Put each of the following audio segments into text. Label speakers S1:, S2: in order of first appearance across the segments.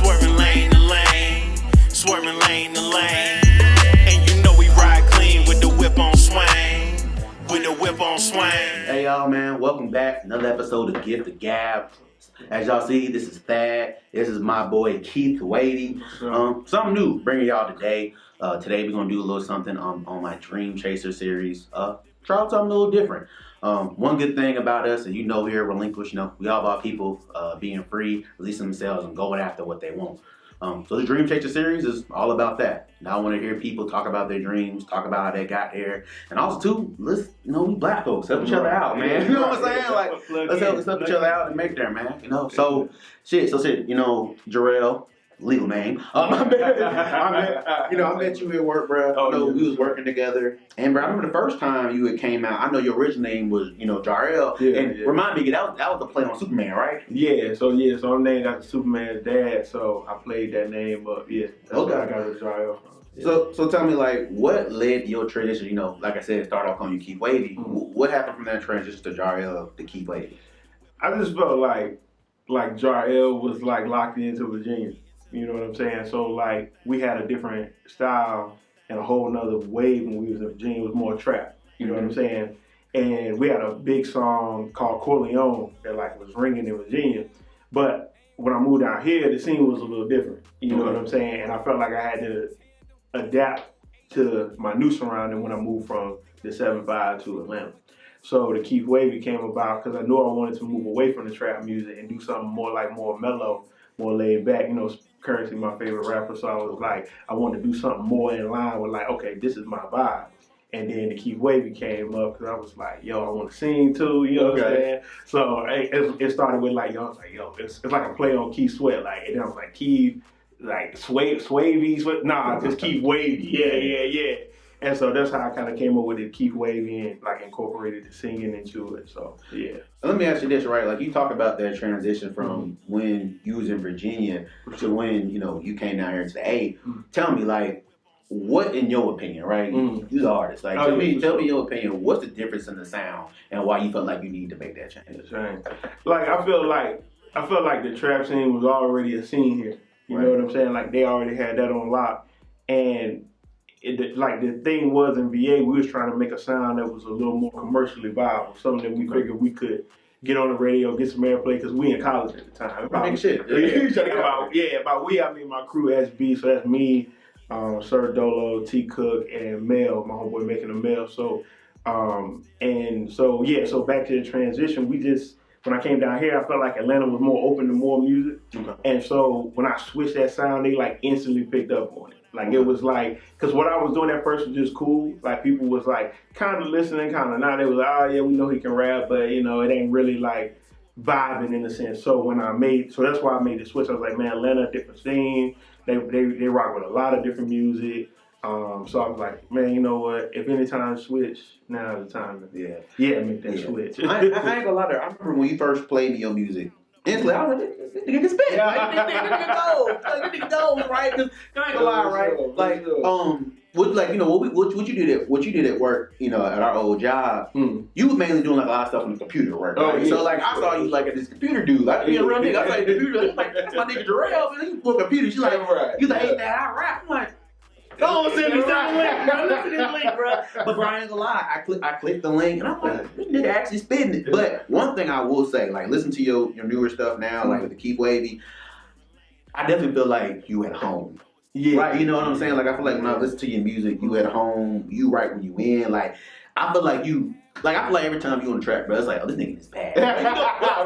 S1: Swerving lane to lane, swerving lane to lane. And you know we ride clean with the whip on swing, with the whip on swing.
S2: Hey y'all, man, welcome back. Another episode of Gift the Gab. As y'all see, this is Thad. This is my boy Keith Wavy. Something new bringing y'all today. Today we're gonna do a little something on my Dream Chaser series. Try out something a little different. One good thing about us, and here, Relinquish, we all about people being free, releasing themselves, and going after what they want. So the Dream Chaser series is all about that. Now I want to hear people talk about their dreams, talk about how they got there, and also too, let's we black folks help each other out, man. You know what I'm saying? Like let's help each other out and make there, man. So Jarrell. Legal name. I met you at work, bro. We was working together, and bro, I remember the first time you had came out. I know your original name was, Jarrell, remind me, that was the play on Superman, right?
S3: So I'm named after Superman's dad, so I played that name up. Yeah, that's where I got the Jarrell from. Yeah.
S2: So tell me, like, what led to your transition? Like I said, start off calling you Keith Wavy. Mm-hmm. What happened from that transition to Jarrell to Keith Wavy?
S3: I just felt like Jarrell was like locked into Virginia. You know what I'm saying? So like we had a different style and a whole nother wave when we was in Virginia. It was more trap. You know what I'm saying? And we had a big song called Corleone that like was ringing in Virginia. But when I moved out here, the scene was a little different. You know what I'm saying? And I felt like I had to adapt to my new surrounding when I moved from the 7-5 to Atlanta. So the Keith Wavy came about because I knew I wanted to move away from the trap music and do something more mellow, more laid back. Currently my favorite rapper, so I was like, I wanted to do something more in line with like, okay, this is my vibe. And then the Keith Wavy came up because I was like, yo, I want to sing too, you know what I'm saying? So it started with like, I was like, yo, it's like a play on Keith Sweat, like, and then I was like, Keith, like Swavy, just Keith Wavy, yeah. And so that's how I kind of came up with it, Keith Wavy, and like incorporated the singing into it. So yeah.
S2: Let me ask you this, right? Like you talk about that transition from when you was in Virginia to when you came down here to the A. Tell me, like, what in your opinion, right? You're the artist. Like, tell me your opinion. What's the difference in the sound and why you felt like you need to make that change?
S3: Like I felt like the trap scene was already a scene here. You know what I'm saying? Like they already had that on lock, and the thing was in VA, we was trying to make a sound that was a little more commercially viable, something that we figured we could get on the radio, get some airplay, because we in college at the time.
S2: Big shit.
S3: I mean my crew, SB, so that's me, Sir Dolo, T Cook, and Mel, my homeboy making a Mel. So, so back to the transition, when I came down here, I felt like Atlanta was more open to more music. Okay. And so when I switched that sound, they like instantly picked up on it. Like it was like, cause what I was doing at first was just cool. Like people was like kind of listening, kind of not. They was like, oh yeah, we know he can rap, but it ain't really like vibing in a sense. So that's why I made the switch. I was like, man, Atlanta, different scene. They rock with a lot of different music. So I was like, man, you know what? If any time to switch, now's the time to make that switch.
S2: I ain't gonna lie there. I remember when you first played me your music. Instantly, I was like, this nigga can spit. Like, this nigga goes, right? Cause I ain't gonna lie, right? Like, what you did at work, at our old job, you was mainly doing like a lot of stuff on the computer work, right? Yeah. So like, I saw you like at this computer dude, like being a real nigga. I was like, computer, like that's my nigga Jarrell, man. He's for computer. She's like, you like, hey, that I rap. I'm like, go on, send me the link, bro. Listen to this link, bro. But bro, I ain't gonna lie, I clicked the link and I'm like, this nigga actually spitting it. But one thing I will say, like, listen to your newer stuff now, like with the Keith Wavy. I definitely feel like you at home. Yeah. Right, you know what I'm saying? Like I feel like when I listen to your music, you at home, you right when you in. Like I feel like every time you on the track, bro, it's like, oh, this nigga is bad.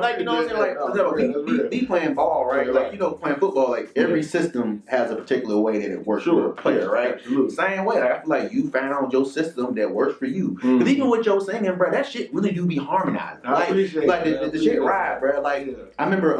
S2: Like, you know what I'm saying? Like, me playing ball, right? Like, playing football, like, every system has a particular way that it works for a player, right? Absolutely. Same way, like, I feel like you found your system that works for you. Because even with your singing, bro, that shit really do be harmonized. Like, the shit ride, bro. Like, I remember,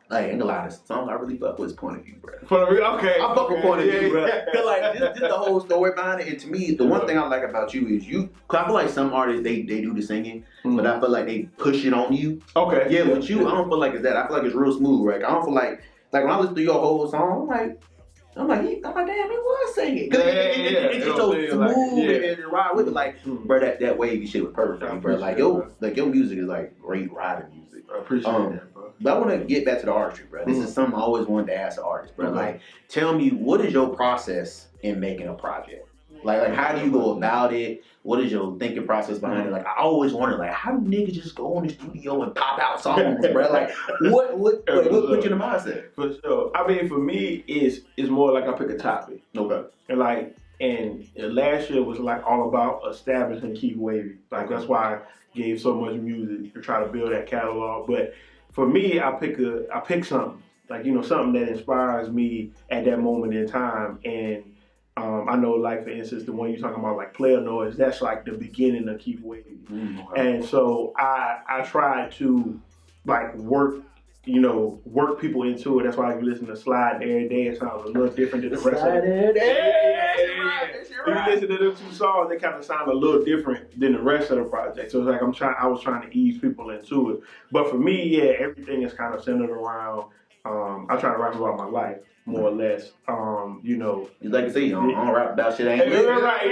S2: like, ain't a lot of songs I really fuck with his point of view, bro.
S3: Okay.
S2: I fuck with point of view, bro. Cause like, this the whole story behind it. And to me, the one thing I like about you is cause I feel like some artists, they do the singing, but I feel like they push it on you.
S3: Okay.
S2: Yeah, but you, I don't feel like it's that. I feel like it's real smooth, right? I don't feel like when I listen to your whole song, I'm like, I'm like, damn, he was singing. Cause it's
S3: You know
S2: so
S3: what I'm saying?
S2: smooth
S3: Like,
S2: and ride with it. Like, bro, that wavy shit was perfect for me, bro. Like, your music is like great riding music.
S3: I appreciate that, bro.
S2: But I want to get back to the artistry, bro. This is something I always wanted to ask the artist, bro. Like, tell me, what is your process in making a project? Like, how do you go about it? What is your thinking process behind it? Like, I always wondered, like, how do niggas just go in the studio and pop out songs, bro? Like, what put you in the mindset?
S3: For sure. I mean, for me, it's more like I pick a topic.
S2: Okay.
S3: And last year was like all about establishing Keith Wavy. Like, that's why I gave so much music to try to build that catalog. But for me, I pick something. Like, you know, something that inspires me at that moment in time. And I know, like, for instance, the one you're talking about, like Player Noise, that's like the beginning of Keith Wavy. And so I try to, like, work people into it. That's why I listen to Slide every day. It sounds a little different than the rest of it. You listen to those two songs, they kind of sound a little different than the rest of the project. So it's like I was trying to ease people into it. But for me, yeah, everything is kind of centered around, I try to rap about my life, more or less. You know.
S2: Like I say, I don't rap about shit I ain't
S3: living.
S2: living.
S3: Right,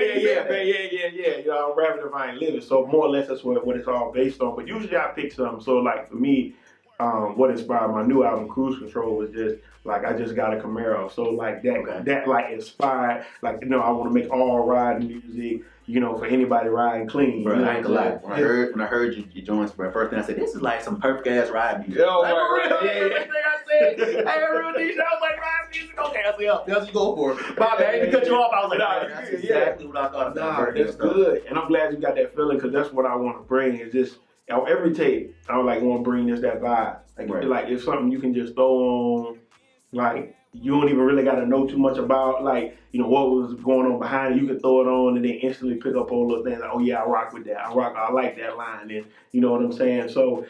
S3: yeah. You know, I'm rapping if I ain't living. So more or less that's what it's all based on. But usually I pick something. So like for me, what inspired my new album, Cruise Control, was just like I just got a Camaro. So like that like inspired, like, you know, I want to make all riding music, you know, for anybody riding clean.
S2: Bro,
S3: you know,
S2: I ain't gonna lie. When I heard your joints, bro, first thing I said, this is like some perfect ass ride music.
S3: Yo,
S2: like,
S3: right,
S2: real, first thing I said, I real these. I was like, ride music. Okay, I said, that's what you go for. My bad, I didn't cut you off. I was like, nah, that's exactly what I thought about.
S3: That's good, and I'm glad you got that feeling because that's what I want to bring. Is just on every tape, I like want to bring that vibe. Like it's something you can just throw on, like you don't even really got to know too much about, like, you know, what was going on behind it. You can throw it on and then instantly pick up all those things. Like, oh yeah, I rock with that. I like that line. And you know what I'm saying? So,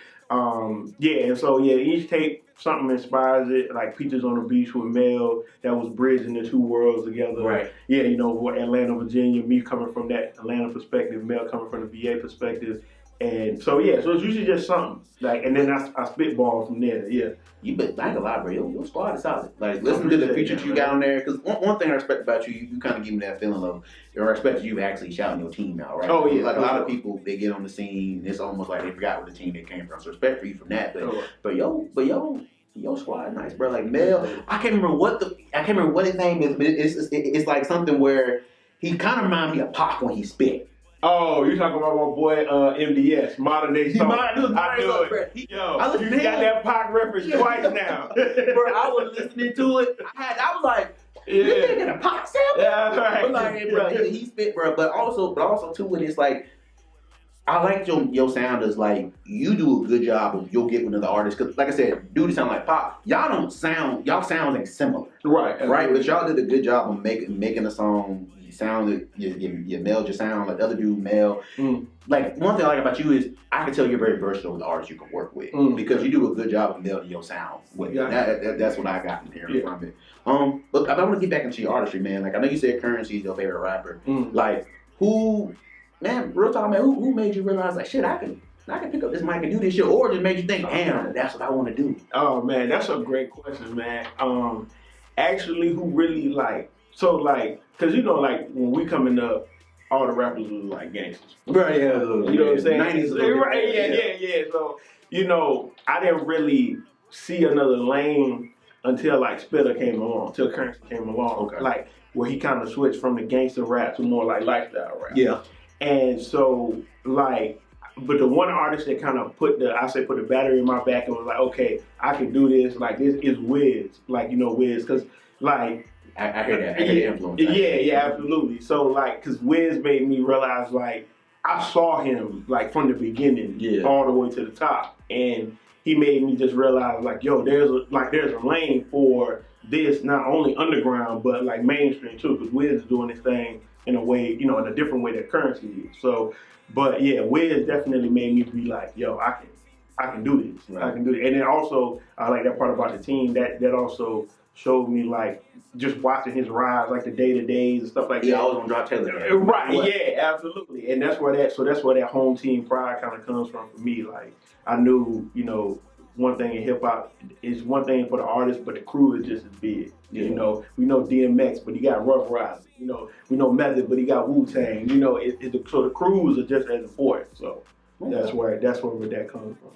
S3: each tape, something inspires it. Like Peaches on the Beach with Mel, that was bridging the two worlds together.
S2: Right.
S3: Yeah, you know, Atlanta, Virginia, me coming from that Atlanta perspective, Mel coming from the VA perspective. And so so it's usually just something like, and then I spitball from there. Yeah,
S2: you but I ain't gonna lie, bro. Your squad is solid. Like, listen to the features you got on there. Because one thing I respect about you kind of give me that feeling of, I respect you actually shouting your team out, right?
S3: Oh yeah.
S2: Like a lot of people, they get on the scene, it's almost like they forgot where the team they came from. So respect for you from that. But your squad nice, bro. Like Mel, I can't remember what his name is, but it's like something where he kind of reminds me of Pac when he spit.
S3: Oh, you talking about my boy MDS, Modern Day Song. I knew it. Yo, you got that Pac reference twice now.
S2: Bro, I was listening to it. I was like, this nigga a Pac sample?
S3: Yeah, that's right.
S2: But like, bro, he spit, bro. But also too, it's like, I like your sound is like, you do a good job of you'll get with another artist. Cause like I said, dude sound like Pac. Y'all sounds ain't similar. Right. But y'all did a good job of making a song. You meld your sound like the other dude meld. Like one thing I like about you is I can tell you're very versatile with the artists you can work with because you do a good job of melding your sound with it. That's what I got from hearing from it. But I want to get back into your artistry, man. Like I know you said Currency is your favorite rapper. Like real talk, man, who made you realize like shit I can pick up this mic and do this shit, or just made you think, damn, that's what I want to do? Oh man, that's a great question, man. Actually, who really like. So, like, because, you know, like, when we coming up, all the rappers was, like, gangsters. Right, yeah. You know what I'm saying? 90s. Right, yeah. So, you know, I didn't really see another lane until, like, Spitter came along, until Currency came along. Okay. Like, where he kind of switched from the gangster rap to more, like, lifestyle rap. Yeah. And so, like, but the one artist that kind of put the battery in my back and was like, okay, I can do this. Like, this is Wiz. Like, you know, Wiz. Because, like, I hear that. I hear the influence. Yeah, absolutely. So, like, because Wiz made me realize, like, I saw him, like, from the beginning all the way to the top. And he made me just realize, like, yo, there's a lane for this, not only underground, but, like, mainstream, too. Because Wiz is doing this thing in a way, you know, in a different way that Currency is. So, but, yeah, Wiz definitely made me be like, yo, I can do this. Right. I can do it. And then also, I like that part about the team. That also showed me, like, just watching his rise, like the day-to-days and stuff like that. Yeah, I was on Drop Taylor. Right, yeah, absolutely. And that's where that home team pride kind of comes from for me. Like, I knew, you know,
S3: one thing in hip hop. It's one thing for the artist, but the crew is just as big.
S2: Yeah.
S3: You know, we know DMX, but he got Rough Riders. You know, we know Method, but he got Wu-Tang. You know, so the crews are just as important. So that's where that comes from.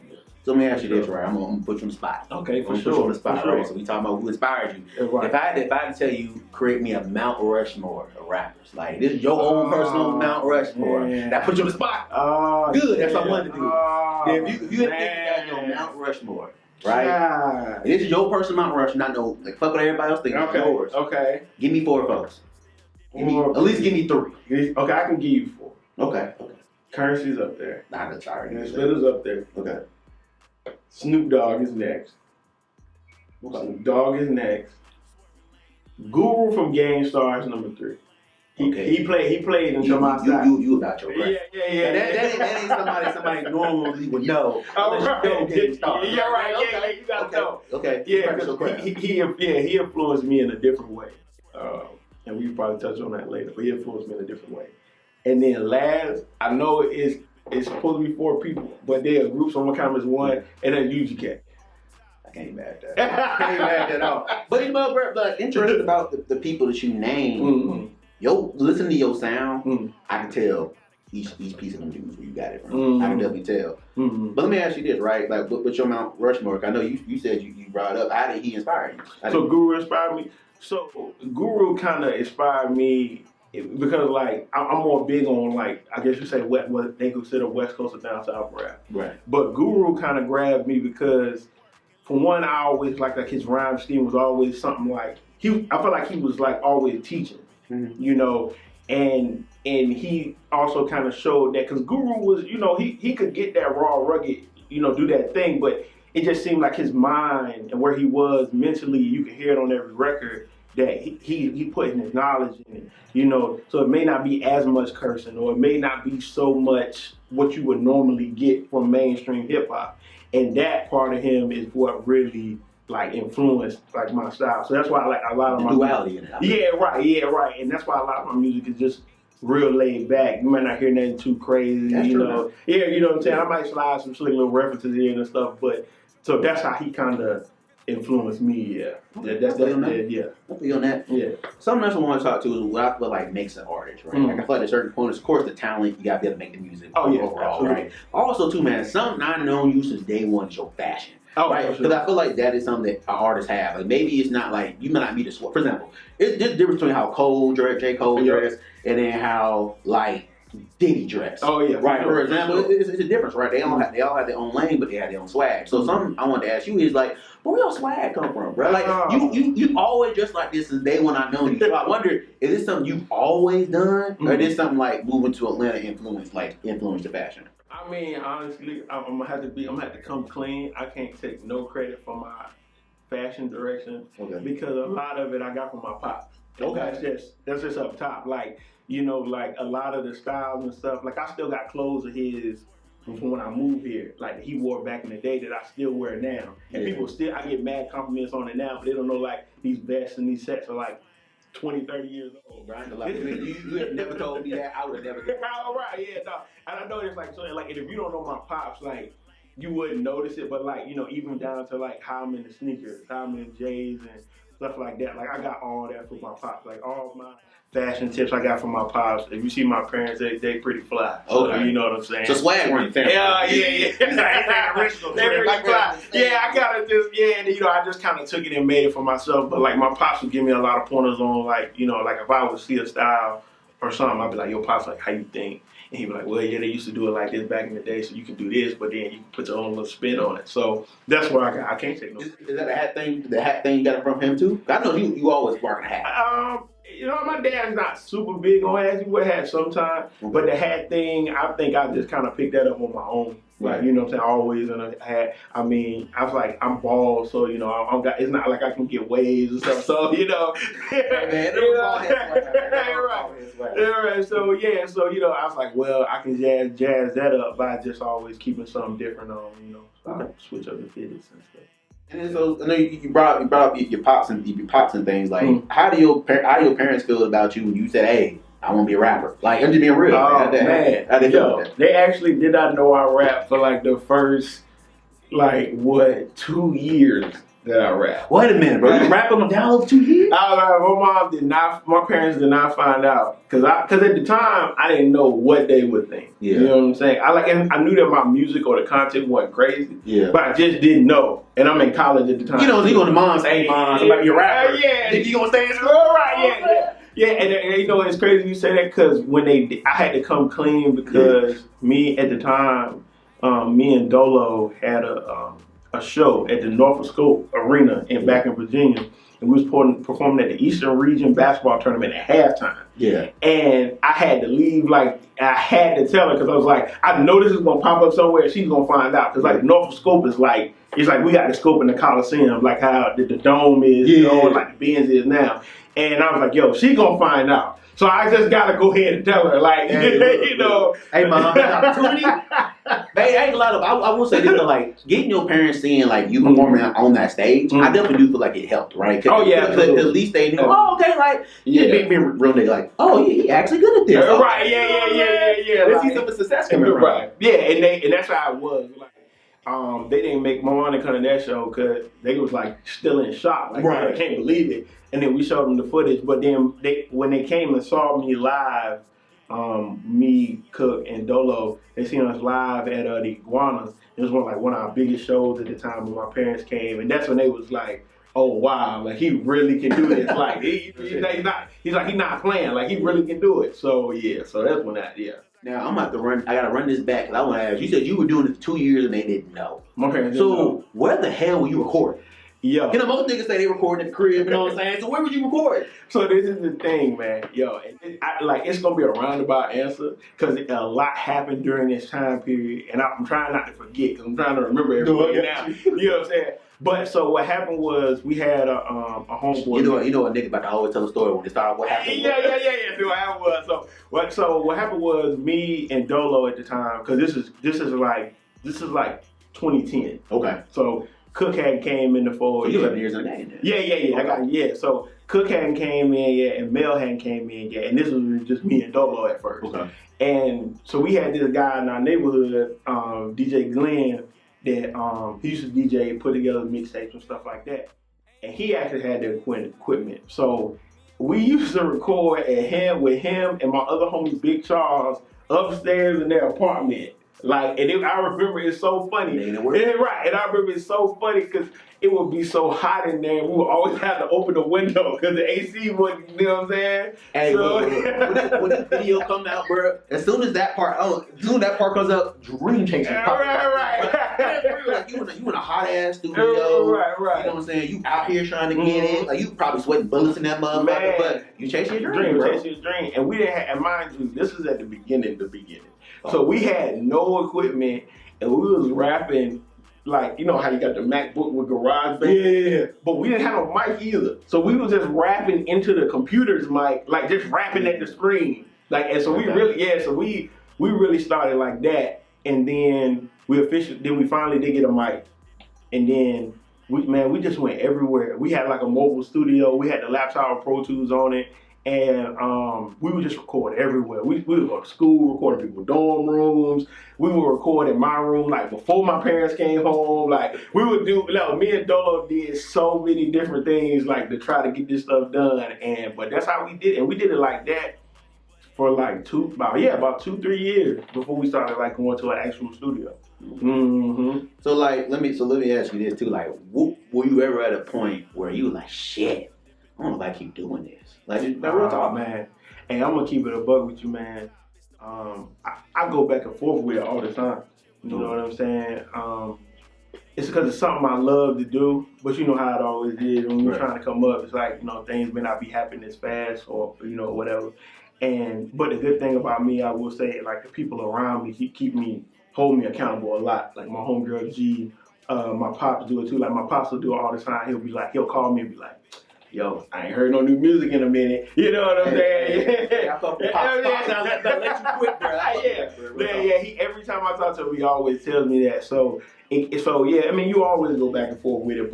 S2: So let me ask you this, right? I'm gonna put you on the spot.
S3: Okay, for
S2: I'm gonna
S3: sure.
S2: put you on the spot,
S3: for sure.
S2: right? So we talking about who inspired you.
S3: Yeah, right.
S2: If I had to tell you, create me a Mount Rushmore of rappers. Like this is your own personal Mount Rushmore.
S3: Man.
S2: That put you on the spot.
S3: Oh,
S2: Good. That's
S3: yeah.
S2: what I wanted to do.
S3: Oh,
S2: if you had
S3: man.
S2: your Mount Rushmore, right?
S3: God.
S2: This is your personal Mount Rushmore. Not no like fuck what everybody else thinks.
S3: Okay.
S2: It's yours.
S3: Okay.
S2: Give me 4 folks. At least give me 3.
S3: Okay, I can give you 4.
S2: Okay.
S3: Currency's up there.
S2: Nah, that's already.
S3: Splitter's up there.
S2: Okay.
S3: Snoop Dogg is next. Snoop Dogg is next. Guru from Gang Stars number 3. He played until my side.
S2: You about your right.
S3: Yeah.
S2: That ain't somebody normally would know.
S3: Oh, right.
S2: Yeah,
S3: right. Yeah, you gotta know.
S2: Okay.
S3: Yeah, because he influenced me in a different way. And we probably touch on that later, but he influenced me in a different way. And then last, I know it's supposed to be 4 people, but they are groups on one camera is 1, and then UGK.
S2: I can't mad at that. I can't mad at that at all. But you know, bro, interested about the people that you name.
S3: Mm-hmm.
S2: Listen to your sound.
S3: Mm-hmm.
S2: I can tell each piece of them dudes where you got it from.
S3: Mm-hmm.
S2: I can definitely tell.
S3: Mm-hmm.
S2: But let me ask you this, right? Like with your Mount Rushmore, I know you said you brought up. How did he inspire you?
S3: So Guru inspired me. So Guru kind of inspired me because like I'm more big on like I guess you say what they consider West Coast or down south rap.
S2: Right.
S3: But Guru kind of grabbed me because for one, I always like his rhyme scheme was always something like I felt like he was like always teaching, you know, and he also kind of showed that because Guru was, you know, he could get that raw, rugged, you know, do that thing, but it just seemed like his mind and where he was mentally, you could hear it on every record that he put in his knowledge in it, you know, so it may not be as much cursing or it may not be so much what you would normally get from mainstream hip hop. And that part of him is what really like influenced like my style. So that's why I like a lot of my
S2: duality in it.
S3: Yeah, right. And that's why a lot of my music is just real laid back. You might not hear nothing too crazy,
S2: that's
S3: you
S2: true,
S3: know. Yeah, you know what I'm saying? I might slide some slick little references in and stuff, but so that's how he kind of influenced me, yeah. That's
S2: yeah.
S3: I
S2: feel on that.
S3: Yeah.
S2: Something else I want to talk to is what I feel like makes an artist, right? Like I feel like at certain points, of course, the talent, you gotta be able to make the music overall,
S3: absolutely.
S2: right? Also, too, man, something I've known you since day one is your fashion.
S3: Oh,
S2: right? Because I feel like that is something that artists have. Like maybe it's not like you might not be the for example, there's a difference between how Cole dress, J. Cole dress, and then how like Diddy dress.
S3: Oh yeah.
S2: Right. For example, it's a difference, right? They all have their own lane, but they have their own swag. So something I wanted to ask you is like, where your swag come from, bro? Like you always just like this since day when I know you. So I wonder, is this something you've always done, or is this something like moving to Atlanta influenced the fashion?
S3: I mean, honestly, I'm gonna have to come clean. I can't take no credit for my fashion direction because a lot of it I got from my pops.
S2: Okay.
S3: That's just up top. Like, you know, like a lot of the styles and stuff. Like I still got clothes of his from when I moved here. Like he wore back in the day that I still wear now. And people I get mad compliments on it now, but they don't know like these vests and these sets are like 20, 30 years old, right?
S2: Like, you had never told me that. I would have never told you.
S3: All right, yeah, no. And I know it's like, so like, if you don't know my pops, like, you wouldn't notice it, but like, you know, even down to like how I'm in the sneakers, how I'm in the J's and stuff like that. Like, I got all that from my pops. Like, all my fashion tips I got from my pops. If you see my parents, they pretty fly. So, you know what I'm saying?
S2: So swag weren't family.
S3: Yeah. They pretty fly. Yeah, I gotta and you know, I just kind of took it and made it for myself. But like, my pops would give me a lot of pointers on like, you know, like if I would see a style or something, I'd be like, yo, pops, like, how you think? And he'd be like, well, yeah, they used to do it like this back in the day, so you can do this, but then you can put your own little spin on it. So that's where I can't take no.
S2: Is that a hat thing? The hat thing you got it from him too? I know you always wearing a hat.
S3: You know, my dad's not super big on hats. He wear hats sometimes, but the hat thing, I think I just kind of picked that up on my own. Like, you know what I'm saying? Always in a hat. I mean, I was like, I'm bald, so, you know, it's not like I can get waves and stuff. So, you know.
S2: Right.
S3: So, you know, I was like, well, I can jazz that up by just always keeping something different on, you know. So I switch up the fitteds and stuff.
S2: And so I know you brought up your pops and things. Like, how do your parents feel about you when you said, "Hey, I want to be a rapper"? Like, I'm just being real.
S3: Oh, man.
S2: How they feel about that?
S3: They actually did not know I rap for like the first like, what, 2 years that I rap.
S2: Wait a minute, bro. You rap on down over 2 years?
S3: My parents did not find out. Because at the time, I didn't know what they would think.
S2: Yeah.
S3: You know what I'm saying? I knew that my music or the content wasn't crazy.
S2: Yeah.
S3: But I just didn't know. And I'm in college at the time.
S2: You know, you go to mom say, hey, mom, somebody be a rapper.
S3: Yeah.
S2: Think you gonna stay in school?
S3: Right, yeah. And you know, it's crazy you say that because I had to come clean because me at the time, me and Dolo had a show at the Norfolk Scope Arena back in Virginia, and we was performing at the Eastern Region basketball tournament at halftime.
S2: Yeah.
S3: And I had to leave, like, I had to tell her because I was like, I know this is gonna pop up somewhere and she's gonna find out because like Norfolk Scope is like, it's like we got the scope in the Coliseum, like how the dome is, you know, like the Benz is now. And I was like, yo, she gonna find out. So I just gotta go ahead and tell her, like, you know.
S2: Hey, mom, opportunity. They ain't a lot of. I will say this, though, like getting your parents seeing like you performing on that stage. I definitely do feel like it helped, right?
S3: Oh yeah,
S2: because at least they know. Oh, okay, like being real nigga, like, oh, he actually good at this.
S3: Right? Yeah.
S2: Let's see some of the success coming around.
S3: Right? Yeah, and that's how it was. Like, they didn't make more money coming to that show because they was like still in shock, like I can't believe it. And then we showed them the footage, but then when they came and saw me live, me, Cook, and Dolo, they seen us live at the Iguanas. It was one of our biggest shows at the time when my parents came, and that's when they was like, "Oh wow, like he really can do this." Like he's not playing, like he really can do it. So yeah, so that's when
S2: Now I'm about to run. I gotta run this back because I want to ask. You said you were doing it for 2 years and they didn't know.
S3: My parents didn't know.
S2: Where the hell were you recording?
S3: Yo.
S2: You know, most niggas say they recording at the crib, you know what I'm saying? So where would you record?
S3: So this is the thing, man. Yo, it's going to be a roundabout answer because a lot happened during this time period, and I'm trying not to forget because I'm trying to remember everything now. You know what I'm saying? But so what happened was we had a homeboy. You know a nigga about to always tell a story when they start what happened. Yeah. Do I was so what happened was me and Dolo at the time because this is like 2010.
S2: Okay.
S3: So Cook hadn't came in the fold.
S2: So you 11 years in the game then.
S3: Yeah. I got So Cook hadn't came in yet, and Mel hadn't came in yet, and this was just me and Dolo at first.
S2: Okay.
S3: And so we had this guy in our neighborhood, DJ Glenn, that he used to DJ, put together mixtapes and stuff like that. And he actually had the equipment. So we used to record with him and my other homie Big Charles upstairs in their apartment. Like, and I remember it's so funny. Right, and I remember it's so funny because it would be so hot in there. We would always have to open the window because the AC wouldn't, you know what I'm saying? Hey,
S2: so, when this video comes out, bro, as soon as that part comes out, Dream Chaser.
S3: Right.
S2: Like, you in a hot ass studio.
S3: Right.
S2: You know what I'm saying? You out here trying to get it. Like, you probably sweating bullets in that motherfucker, but you chasing your dream, bro.
S3: Chasing your dream. And we didn't have, and mind you, this is at the beginning. So we had no equipment, and we was rapping, like, you know how you got the MacBook with GarageBand? Yeah. But we didn't have no mic either. So we was just rapping into the computer's mic, like just rapping at the screen. Like, and so we really started like that. And then we finally did get a mic. And then we just went everywhere. We had like a mobile studio. We had the laptop Pro Tools on it. And we would just record everywhere. We would go to school, record in people's dorm rooms. We would record in my room, like before my parents came home. Like we would do, me and Dolo did so many different things, like to try to get this stuff done. But that's how we did it. And we did it like that for like about 2-3 years before we started like going to an actual studio. Mm-hmm.
S2: So let me ask you this too. Like, were you ever at a point where you were like, shit, I don't know if I keep doing this? Like, real talk,
S3: man. And I'm gonna keep it a buck with you, man. I go back and forth with it all the time. You know what I'm saying? It's because it's something I love to do, but you know how it always is when you're trying to come up. It's like, things may not be happening as fast or whatever. But the good thing about me, I will say, like the people around me hold me accountable a lot. Like my homegirl G, my pops do it too. Like my pops will do it all the time. He'll call me and be like, yo, I ain't heard no new music in a minute. You know what I'm saying?
S2: I thought Pops let you quit, bro.
S3: Yeah. Every time I talk to him, he always tells me that. So yeah. I mean, you always go back and forth with it,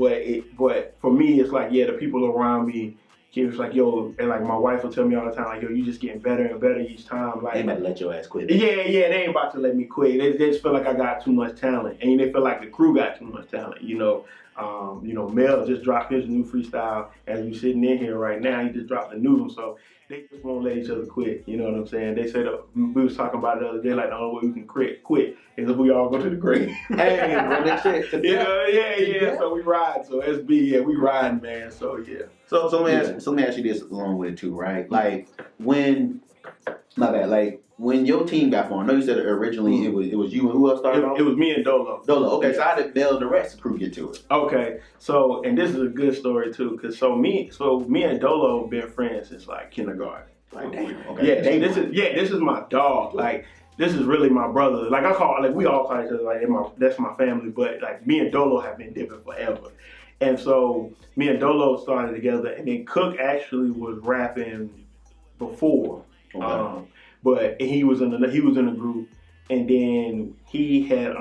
S3: but for me, it's like, the people around me he was like, yo, and like my wife will tell me all the time, like, yo, you just getting better and better each time. Like,
S2: They about to let your ass quit.
S3: Yeah, they ain't about to let me quit. They just feel like I got too much talent, and they feel like the crew got too much talent. Mel just dropped his new freestyle as we sitting in here right now. He just dropped the new one, so they just won't let each other quit. You know what I'm saying? They said we was talking about it the other day, like the only way we can quit is if we all go to the grave.
S2: Hey, run that shit.
S3: Yeah. So we ride. So SB, yeah, we riding, man. So yeah.
S2: So let me ask you this along with it too, right? Like when when your team got formed, I know you said originally it was you and who else started off?
S3: It was me and Dolo.
S2: Okay, so how did Mel the rest of the crew get to it?
S3: Okay, so and this is a good story too, cause me and Dolo been friends since like kindergarten.
S2: Like damn. Okay.
S3: This is my dog. Like this is really my brother. Like we all call each other like that's my family. But like me and Dolo have been dipping forever. And so me and Dolo started together, and then Cook actually was rapping before.
S2: Okay.
S3: But he was in a group, and then he had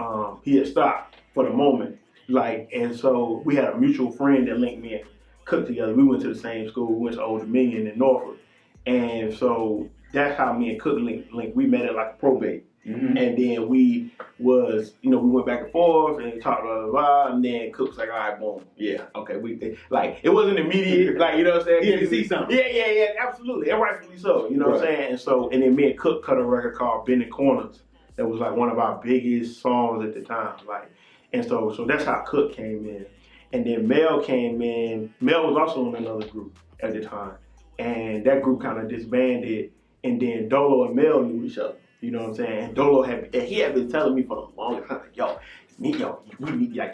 S3: stopped for the moment. Like, and so we had a mutual friend that linked me and Cook together. We went to the same school. We went to Old Dominion in Norfolk, and so that's how me and Cook linked. We met at like a probate, and then we went back and forth and talked blah blah blah. And then Cook was like, all right, boom, yeah, okay. It wasn't immediate, like you know what I'm saying.
S2: He had to see something.
S3: Yeah, absolutely, and rightfully so. You know what I'm saying. And then me and Cook cut a record called Bending Corners. That was like one of our biggest songs at the time. Like, and so that's how Cook came in. And then Mel came in. Mel was also in another group at the time, and that group kind of disbanded. And then Dolo and Mel knew each other. You know what I'm saying? And Dolo had been telling me for the longest time, like,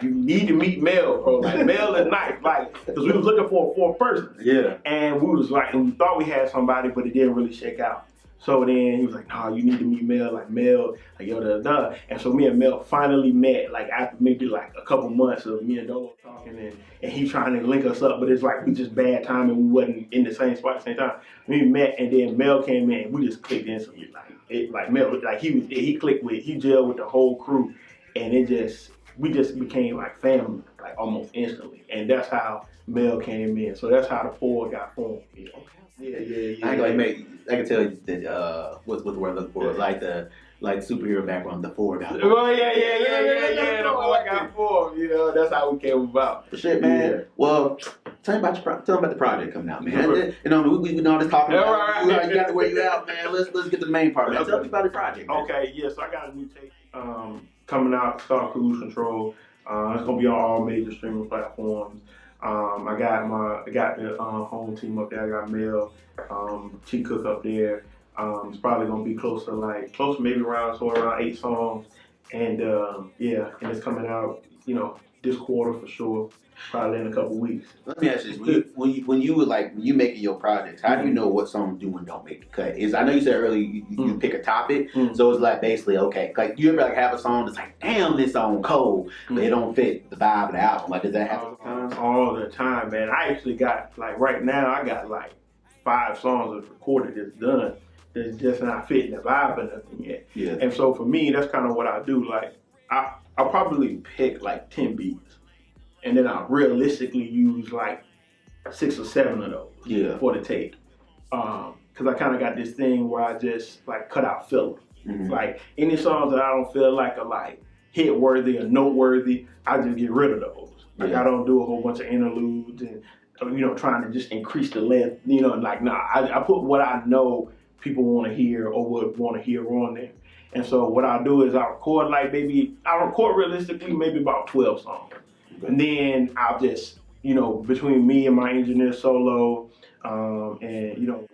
S3: you need to meet Mel, bro. Like Mel is nice, like, because we was looking for a fourth person.
S2: Yeah.
S3: And we thought we had somebody, but it didn't really shake out. So then he was like, "No, you need to meet Mel." Like Mel, like yo, da. And so me and Mel finally met, like after maybe like a couple months of me and Dolo talking, and he trying to link us up, but it's like we just bad timing. We wasn't in the same spot at the same time. We met, and then Mel came in, and we just clicked instantly. Mel, like he clicked he gelled with the whole crew, and we just became like family, like almost instantly. And that's how Mel came in. So that's how the four got formed. Yeah.
S2: I can tell you that what's the word I'm looking for? Like the superhero background, the four got formed.
S3: Oh yeah. The four got formed. You know, that's how we came about.
S2: Shit, man. Yeah. Well, tell me about the project coming out, man. You know, we know this talking about you got to wear you out, man. Let's get to the main part. Man. Tell me about the project. Man.
S3: Okay, yeah. So I got a new tape coming out. Called Cruise Control. It's gonna be on all major streaming platforms. I got the home team up there. I got Mel, Chief Cook up there. It's probably gonna be close maybe around 8 songs, and and it's coming out, this quarter for sure. Probably in a couple weeks.
S2: Let me ask you this: when you making your projects, how do you know what songs do and don't make the cut? I know you said earlier you pick a topic, so it's like basically okay. Like you ever have a song that's like, damn, this song cold, but it don't fit the vibe of the album. Like does that happen
S3: all the time, man? I actually got right now I got 5 songs that's recorded that's done that's just not fitting the vibe or nothing yet.
S2: Yeah.
S3: And so for me, that's kind of what I do. I'll probably pick 10 beats. And then I realistically use 6 or 7 of those for the tape. Because I kind of got this thing where I just cut out filler. Mm-hmm. Any songs that I don't feel are hit worthy or noteworthy, I just get rid of those. I don't do a whole bunch of interludes and trying to just increase the length. I put what I know people want to hear or would want to hear on there. And so what I do is I record realistically maybe about 12 songs. And then I'll just, between me and my engineer solo, and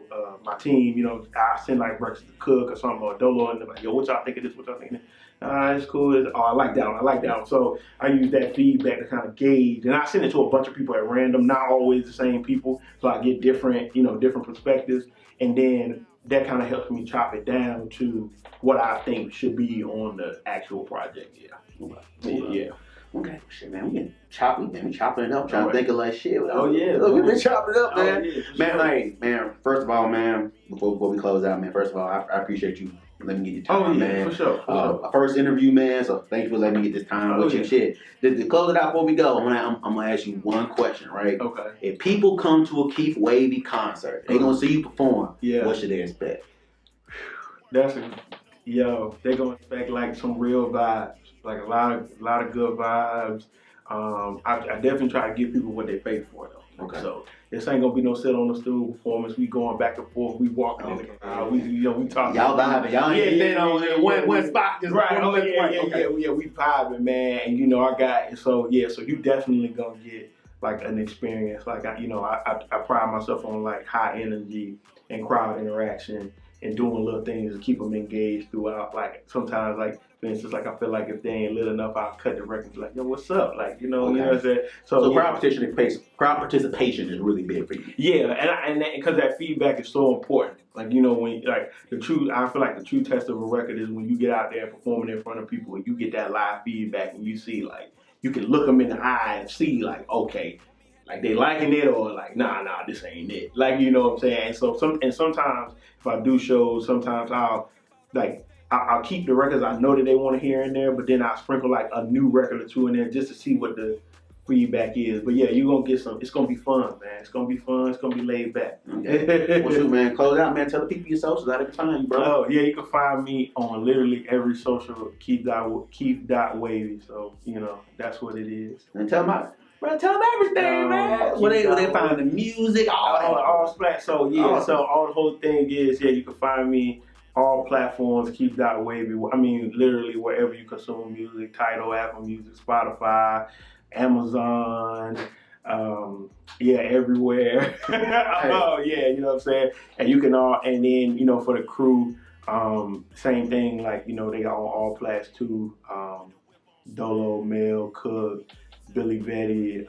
S3: my team, I send breakfast to Cook or something or Dolo, and they're like, yo, what y'all think of this? What y'all think of this? It's cool. I like that one. So I use that feedback to kind of gauge, and I send it to a bunch of people at random, not always the same people, so I get different perspectives, and then that kind of helps me chop it down to what I think should be on the actual project. Yeah.
S2: Okay, shit, man, we've been chopping it up, trying to think of shit.
S3: Oh yeah,
S2: we've been chopping it up, man.
S3: Yeah,
S2: man, first of all, man, before we close out, man, first of all, I appreciate you Let me get your time, man.
S3: For sure.
S2: Our first interview, man. So thank you for letting me get this time with you. Shit. To close it out before we go, I'm gonna ask you one question, right?
S3: Okay.
S2: If people come to a Keith Wavy concert, they gonna see you perform.
S3: Yeah.
S2: What should they expect?
S3: They're gonna expect like some real vibes, like a lot of good vibes. I definitely try to give people what they pay for though.
S2: Okay.
S3: So this ain't gonna be no sit on the stool performance. We going back and forth. We walking in the crowd. We talking.
S2: Y'all vibing. Y'all ain't staying on one spot. Just
S3: right.
S2: Okay.
S3: We vibing, man. And I got so you definitely gonna get like an experience. Like I pride myself on like high energy and crowd interaction and doing little things to keep them engaged throughout. Like sometimes, like for instance, like I feel like if they ain't lit enough, I'll cut the record. Like, yo, what's up? Like, you know what I'm saying? So
S2: crowd participation is really big for you.
S3: Yeah, and because that feedback is so important. Like, when like I feel like the true test of a record is when you get out there performing in front of people and you get that live feedback and you see like you can look them in the eye and see like, okay, like they liking it or like, nah, this ain't it. Like, you know what I'm saying? And so sometimes if I do shows, sometimes I'll keep the records I know that they want to hear in there, but then I'll sprinkle like a new record or two in there just to see what the feedback is. But yeah, you're gonna get some. It's gonna be fun, man. It's gonna be fun. It's gonna be laid back.
S2: Okay. Well, shoot, man. Close out, man. Tell the people your socials. How they can find you, bro.
S3: Oh yeah, you can find me on literally every social Keith.Wavy. So that's what it is.
S2: And tell them everything, man. Where they find the music,
S3: all splash. So yeah, so all the whole thing is you can find me all platforms, Keith.Wavy. I mean, literally wherever you consume music, Tidal, Apple Music, Spotify, Amazon, everywhere. Oh yeah, you know what I'm saying? And you can and then, for the crew, same thing, like, they got on all plats too. Dolo, Mel, Cook, Billy Vetti,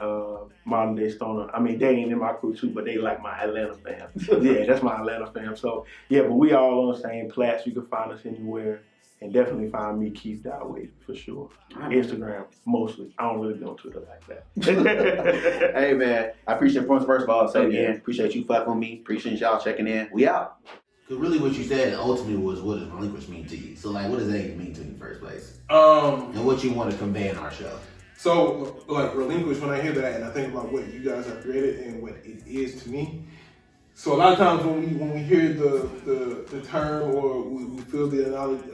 S3: Modern Day Stoner. I mean, they ain't in my crew too, but they like my Atlanta fam. Yeah, that's my Atlanta fam. So yeah, but we all on the same plats. You can find us anywhere. And definitely find me Keith.Wavy for sure. Instagram mostly. I don't really go on Twitter like that.
S2: Hey man, I appreciate first of all. Say again, appreciate you fucking with me. Appreciate y'all checking in. We out.
S4: Because really what you said ultimately was, what does Relinquish mean to you? So like, what does that even mean to you in the first place? And what you want to convey in our show?
S5: So like Relinquish, when I hear that and I think about what you guys have created and what it is to me. So a lot of times when we hear the term or we feel the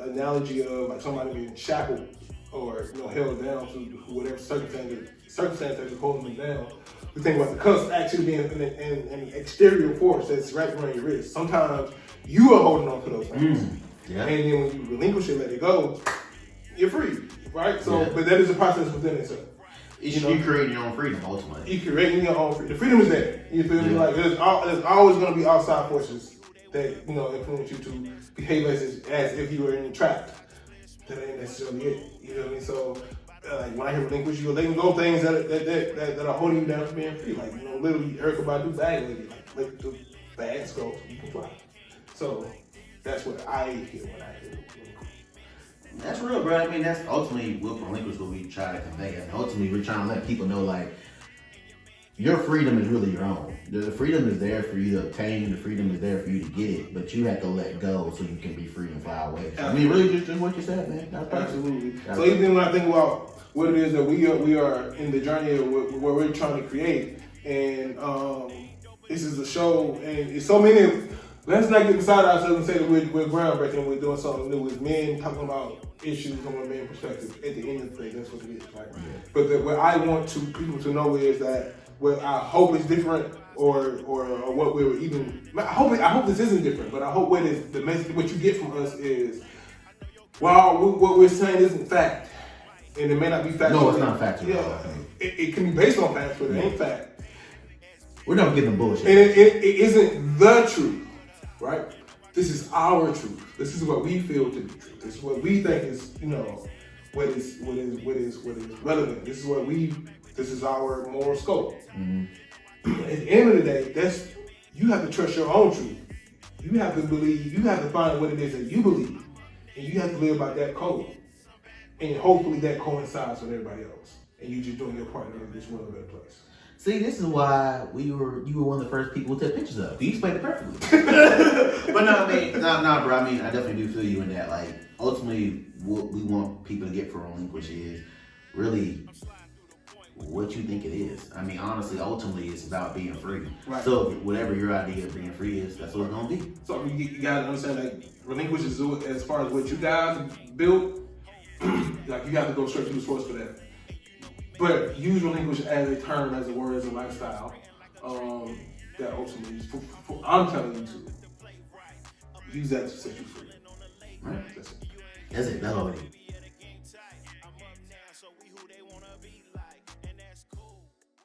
S5: analogy of like somebody being shackled or held down to whatever circumstance that is holding them down, we think about the cuffs actually being an exterior force that's wrapped around your wrist. Sometimes you are holding on to those things, and then when you relinquish it, let it go, you're free, right? So, but that is a process within itself.
S4: You create your own freedom, ultimately.
S5: You creating your own freedom. The freedom is there. You feel me? Like there's always going to be outside forces that influence you to behave as if you were in a trap. That ain't necessarily it. You know what I mean? So when I hear relinquish, you're letting go things that are holding you down from being free. Like literally, Erykah Badu bag lady, like let the bags go so you can fly. So that's what I hear when I hear relinquish.
S4: That's real, bro. I mean, that's ultimately what Relinquish what we try to convey. And ultimately, we're trying to let people know, like, your freedom is really your own. The freedom is there for you to obtain. The freedom is there for you to get it. But you have to let go so you can be free and fly away. So, I mean, really, just what you said, man. That's
S5: absolutely. So even when I think about what it is that we are in the journey of what we're trying to create, and this is a show, and it's so many. Let's not get beside ourselves and say that we're groundbreaking and we're doing something new with men talking about issues from a man's perspective. At the end of the day, that's what it is, right? But what I want people to know is that what I hope is different, or what we're even. I hope this isn't different, but I hope what is the message, what you get from us is, well, what we're saying isn't fact, and it may not be fact.
S4: No, it's not fact.
S5: Yeah, it can be based on facts, but it ain't fact.
S4: We're not getting the bullshit.
S5: And it isn't the truth. Right? This is our truth. This is what we feel to be true. This is what we think is, what is relevant. This is our moral scope. Mm-hmm. At the end of the day, you have to trust your own truth. You have to believe, you have to find what it is that you believe. And you have to live by that code. And hopefully that coincides with everybody else. And you just doing your part to make this world a better place.
S4: See, this is why you were one of the first people to take pictures of. You explained it perfectly. But no, I mean, nah, bro. I mean, I definitely do feel you in that. Like, ultimately, what we want people to get from Relinquish is really what you think it is. I mean, honestly, ultimately, it's about being free.
S5: Right.
S4: So, whatever your idea of being free is, that's what it's gonna be.
S5: So you gotta understand, like, Relinquish is as far as what you guys built. Like, you have to go straight to the source for that. But use Relinquish as a term, as a word, as a lifestyle. That ultimately, I'm telling you to use that to set you free.
S4: Right.
S5: That's it.
S4: That's it. That's all we need.